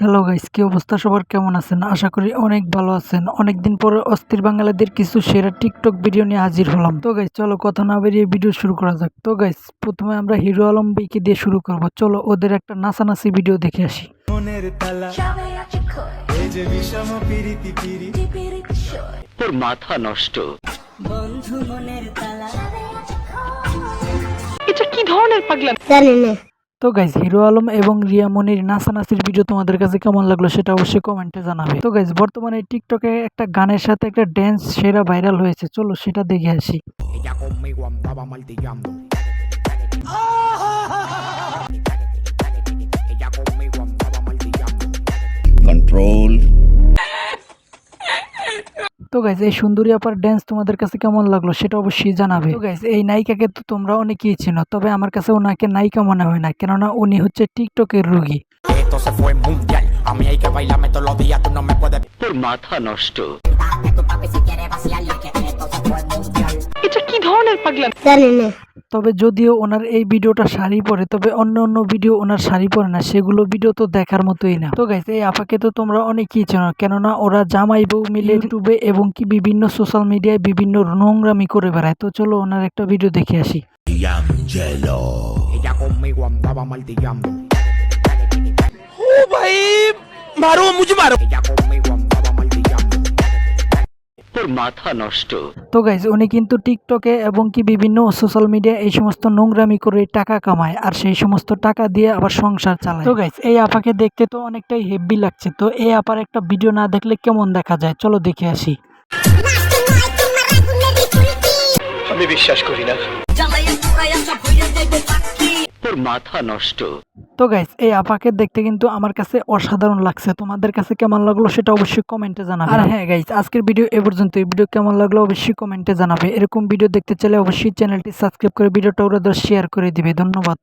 Hello guys, কি অবস্থা সবার? কেমন আছেন? আশা করি অনেক ভালো আছেন। অনেকদিন পরে অস্থির বাঙালিদের কিছু সেরা টিকটক ভিডিও নিয়ে হাজির হলাম। তো গাইস চলো কথা না বেরিয়ে ভিডিও শুরু করা যাক। তো গাইস প্রথমে আমরা হিরো আলম ভাইকে দিয়ে শুরু করব। চলো ওদের একটা নাচানাচি ভিডিও দেখে আসি। তোর মাথা নষ্ট। বন্ধু মনের তালা এটা কি ধরনের পাগলামি? জানি না। তো গাইস হিরো আলম এবং রিয়া মনির নাচানাচির ভিডিও তোমাদের কাছে কেমন লাগলো সেটা অবশ্যই কমেন্টে জানাবে। তো গাইস বর্তমানে টিকটকে একটা গানের সাথে একটা ড্যান্স সেরা ভাইরাল হয়েছে, চলো সেটা দেখে আসি। Ella conmigo andaba martillando. Ella conmigo andaba martillando. Control. তো গাইজ এই সুন্দরী আপার ড্যান্স তোমাদের কাছে কেমন লাগলো সেটা অবশ্যই জানাবে। তো গাইজ এই নায়িকাকে তো তোমরা অনেকেই চিনো, তবে আমার কাছে ওনাকে নায়িকা মনে হয় না, কেননা উনি হচ্ছে টিকটকের রুগী। Esto se fue mundial. A mí hay que bailarme todos los días. Tú no me puedes. তোর মাথা নষ্ট। Tu papi si quiere vaciarle que esto se fue mundial. এটা কি ধরনের পাগলামি? জানি না। তবে যদিও ওনার এই ভিডিওটা শাড়ি পরে, তবে অন্য অন্য ভিডিও ওনার শাড়ি পরে না, সেগুলো ভিডিও তো দেখার মতোই না। তো গাইজ এই আপাকে তো তোমরা অনেকেই চেনো, কেননা ওরা জামাই বউ মিলে ইউটিউবে এবং কি বিভিন্ন সোশ্যাল মিডিয়ায় বিভিন্ন নোংরামি করে বেড়ায়। তো চলো ওনার একটা ভিডিও দেখে আসি। Angelo. Ella conmigo andaba martillando. Ella conmigo andaba martillando. তোর মাথা নষ্ট। তো গাইজ উনি কিন্তু টিকটকে এবং কি বিভিন্ন সোশ্যাল মিডিয়া এই সমস্ত নোংরামি করে টাকা কামায়, আর সেই সমস্ত টাকা দিয়ে আবার সংসার চালায়। তো গাইজ এই আপাকে দেখতে তো অনেকটাই হেভি লাগছে। তো এই আপার একটা ভিডিও না দেখলে কেমন দেখা যায়, চলো দেখে আসি। আমি বিশ্বাস করি না। তোর মাথা নষ্ট। তো গাইজ এই আপাকে দেখতে কিন্তু আমার কাছে অসাধারণ লাগছে। তোমাদের কাছে কেমন লাগলো সেটা অবশ্যই কমেন্টে জানাবে। আর হ্যাঁ গাইজ আজকের ভিডিও এ পর্যন্ত। এই ভিডিও কেমন লাগলো অবশ্যই কমেন্টে জানাবে। এরকম ভিডিও দেখতে চাইলে অবশ্যই চ্যানেলটি সাবস্ক্রাইব করে ভিডিওটা ওরা শেয়ার করে দিবে। ধন্যবাদ।